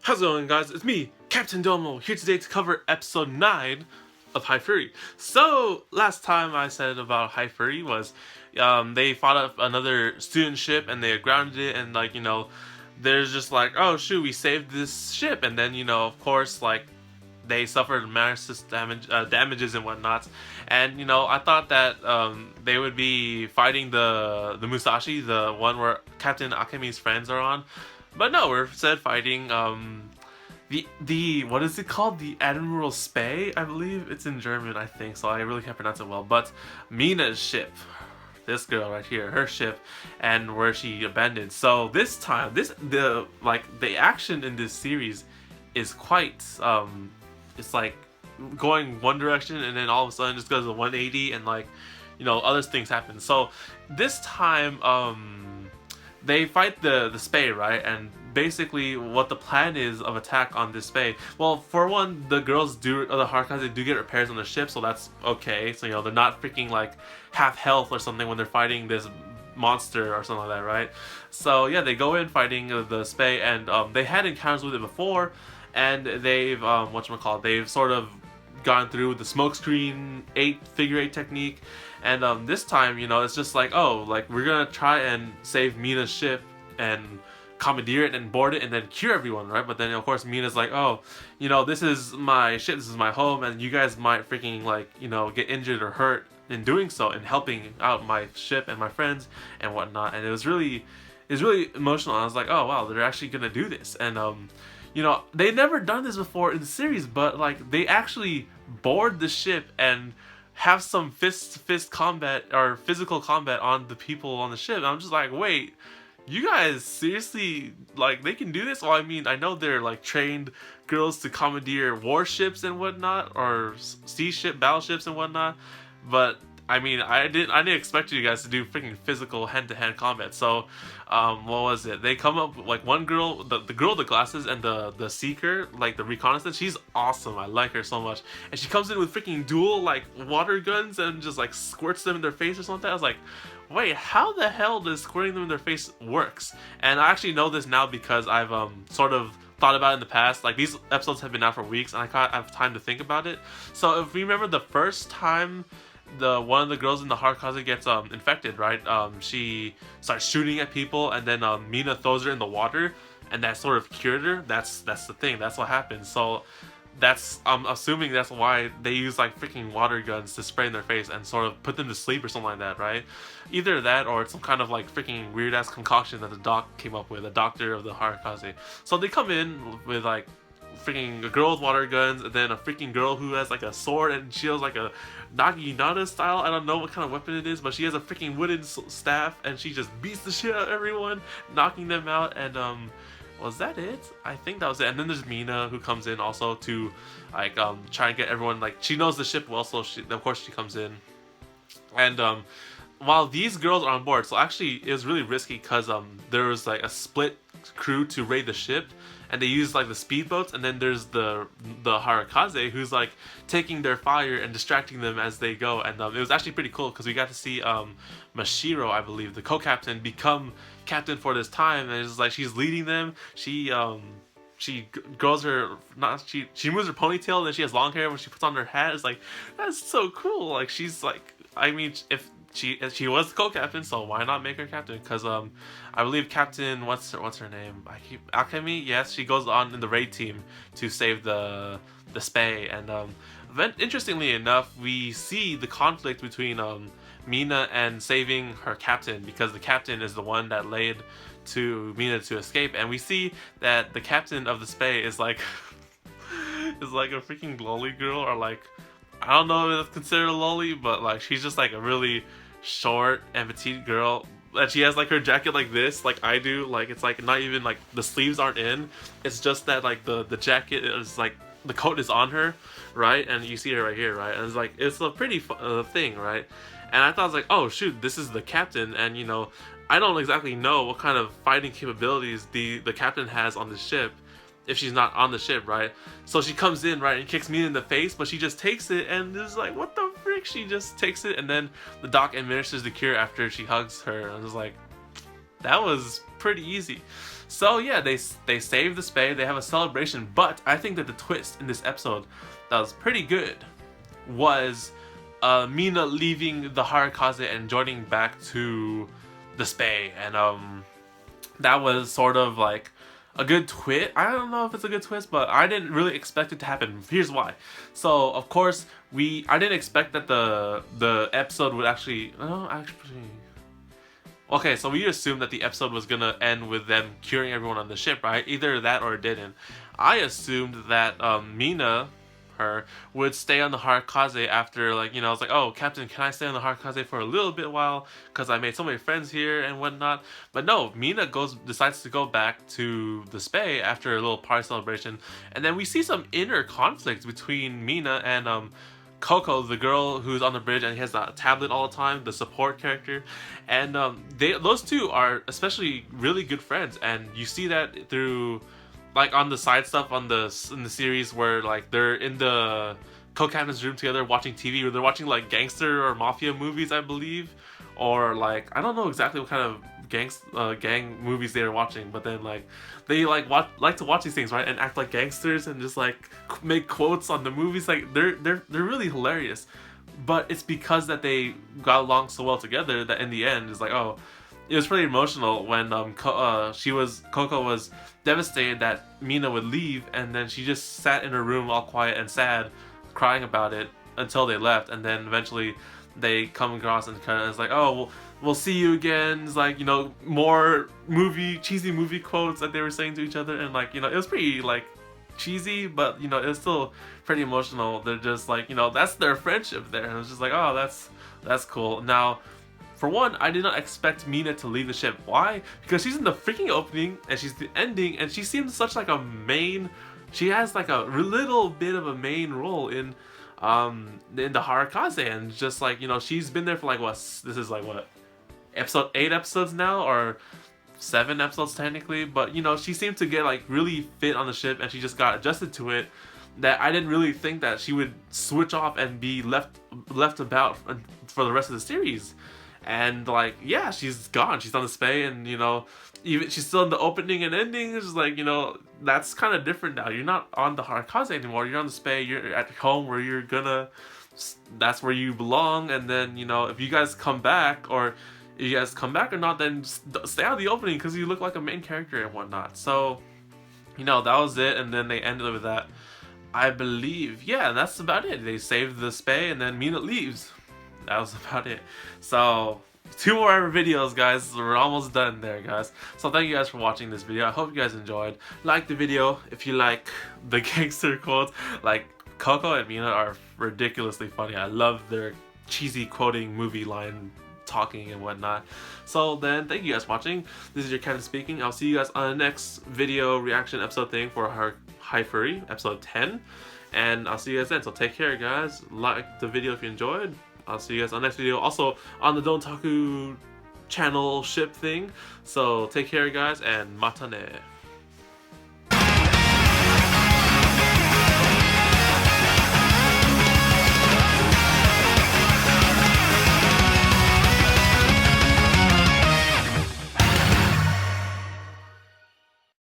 How's it going, guys? It's me, Captain Domo, here today to cover episode 9 of Haifuri. So, last time I said about Haifuri was they fought up another student ship and they grounded it, and there's just like, oh shoot, we saved this ship, and then of course, they suffered massive damages and whatnot. And I thought that they would be fighting the Musashi, the one where Captain Akemi's friends are on. But no, we're instead fighting the what is it called? The ADMIRAL SPEE, I believe. It's in German, I think, so I really can't pronounce it well. But Mina's ship, this girl right here, her ship, and where she abandoned. So this time, the action in this series is quite it's like going one direction and then all of a sudden just goes to 180, and other things happen. So this time they fight the Spey, right? And basically what the plan is of attack on this Spey, well, for one, the girls the Harekaze do get repairs on the ship, so that's okay. So they're not freaking like half health or something when they're fighting this monster or something like that, right? So yeah, they go in fighting the Spey, and they had encounters with it before, and they've they've sort of gone through the smokescreen figure 8 technique. And this time, it's just like, oh, we're gonna try and save Mina's ship and commandeer it and board it and then cure everyone, right? But then of course Mina's like, oh, this is my ship, this is my home, and you guys might freaking get injured or hurt in doing so, and helping out my ship and my friends and whatnot. And it was really emotional. I was like, oh wow, they're actually gonna do this. And they never done this before in the series, but they actually board the ship and have some fist combat or physical combat on the people on the ship. And I'm just like, wait, you guys seriously, they can do this? Well, I mean, I know they're trained girls to commandeer warships and whatnot, or battleships and whatnot, but I mean, I didn't expect you guys to do freaking physical hand-to-hand combat. So, what was it? They come up one girl, the girl with the glasses, and the seeker, the reconnaissance. She's awesome. I like her so much. And she comes in with freaking dual water guns and just squirts them in their face or something. I was like, wait, how the hell does squirting them in their face works? And I actually know this now because I've sort of thought about it in the past. These episodes have been out for weeks, and I have time to think about it. So if we remember the first time one of the girls in the Harekaze gets infected, right? She starts shooting at people, and then Mina throws her in the water, and that sort of cured her. That's the thing. That's what happened. So I'm assuming that's why they use freaking water guns to spray in their face and sort of put them to sleep or something like that, right? Either that or it's some kind of freaking weird ass concoction that the doc came up with, the doctor of the Harekaze. So they come in with freaking a girl with water guns, and then a freaking girl who has a sword, and she has a Naginata style, I don't know what kind of weapon it is, but she has a freaking wooden staff, and she just beats the shit out of everyone, knocking them out. And was that it? I think that was it. And then there's Mina, who comes in also to try and get everyone, she knows the ship well, so of course she comes in. And while these girls are on board, so actually it was really risky because there was a split crew to raid the ship, and they use the speedboats, and then there's the Harekaze, who's taking their fire and distracting them as they go. And it was actually pretty cool because we got to see Mashiro, I believe, the co-captain, become captain for this time, and it's she's leading them. She grows her she moves her ponytail, and then she has long hair when she puts on her hat. It's that's so cool. She's I mean, if she was the co-captain, so why not make her captain? Because I believe Captain, what's her name? Akemi. Yes, she goes on in the raid team to save the Spey. And interestingly enough, we see the conflict between Mina and saving her captain, because the captain is the one that laid to Mina to escape, and we see that the captain of the Spey is is a freaking lolly girl, or I don't know if it's considered a lolly, but she's just a really short and petite girl, and she has her jacket this, I do, it's not even the sleeves aren't in, it's just that the jacket is the coat is on her, right? And you see her right here, right? And it's it's a pretty thing, right? And I thought, I was oh shoot, this is the captain, and I don't exactly know what kind of fighting capabilities the captain has on the ship if she's not on the ship, right? So she comes in, right, and kicks me in the face, but she just takes it, and it's what the frick? She just takes it, and then the doc administers the cure after she hugs her. And I was that was pretty easy. So yeah, they save the Spey, they have a celebration, but I think that the twist in this episode that was pretty good was Mina leaving the Harekaze and joining back to the Spey, and that was sort of like a good twist. I don't know if it's a good twist, but I didn't really expect it to happen. Here's why. So of course I didn't expect that the episode would actually okay, so we assumed that the episode was gonna end with them curing everyone on the ship, right? Either that or it didn't. I assumed that Mina, would stay on the Harekaze after, like, you know, I was like, oh, Captain, can I stay on the Harekaze for a little bit while? Because I made so many friends here and whatnot. But no, Mina decides to go back to the Spey after a little party celebration. And then we see some inner conflict between Mina and Coco, the girl who's on the bridge and he has a tablet all the time, the support character. And those two are especially really good friends, and you see that through, like, on the side stuff in the series where, like, they're in the co-captain's room together watching TV, or they're watching, like, gangster or mafia movies, I believe, or, like, I don't know exactly what kind of gang movies they are watching, but then, like, they like to watch these things, right, and act like gangsters and just, like, make quotes on the movies. Like, they're really hilarious, but it's because that they got along so well together that in the end it's like, oh, it was pretty emotional when Coco was devastated that Mina would leave, and then she just sat in her room all quiet and sad, crying about it until they left, and then eventually they come across and kind of it's like, oh, we'll see you again. It's like, you know, more cheesy movie quotes that they were saying to each other, and, like, you know, it was pretty, like, cheesy, but, you know, it was still pretty emotional. They're just like, you know, that's their friendship there, and it was just like, oh, that's cool. Now, for one, I did not expect Mina to leave the ship. Why? Because she's in the freaking opening, and she's the ending, and she seems such like a main... She has like a little bit of a main role in the Harekaze, and just, like, you know, she's been there for, like, what? This is, like, what? 8 episodes now? Or 7 episodes technically? But, you know, she seemed to get, like, really fit on the ship, and she just got adjusted to it, that I didn't really think that she would switch off and be left about for the rest of the series. And, like, yeah, she's gone. She's on the Spey, and, you know, even she's still in the opening and ending. It's just like, you know, that's kind of different now. You're not on the Harekaze anymore. You're on the Spey. You're at home where you're gonna... That's where you belong. And then, you know, if you guys come back, or if you guys come back or not, then stay out of the opening because you look like a main character and whatnot. So, you know, that was it. And then they ended with that, I believe. Yeah, and that's about it. They saved the Spey, and then Mina leaves. That was about it. So, 2 more videos, guys. We're almost done there, guys. So thank you guys for watching this video. I hope you guys enjoyed. Like the video if you like the gangster quotes. Like, Coco and Mina are ridiculously funny. I love their cheesy quoting movie line talking and whatnot. So then, thank you guys for watching. This is your Captain speaking. I'll see you guys on the next video reaction episode thing for her Haifuri, episode 10. And I'll see you guys then. So take care, guys. Like the video if you enjoyed. I'll see you guys on the next video, also on the Don't Taku channel ship thing. So take care, guys, and matane.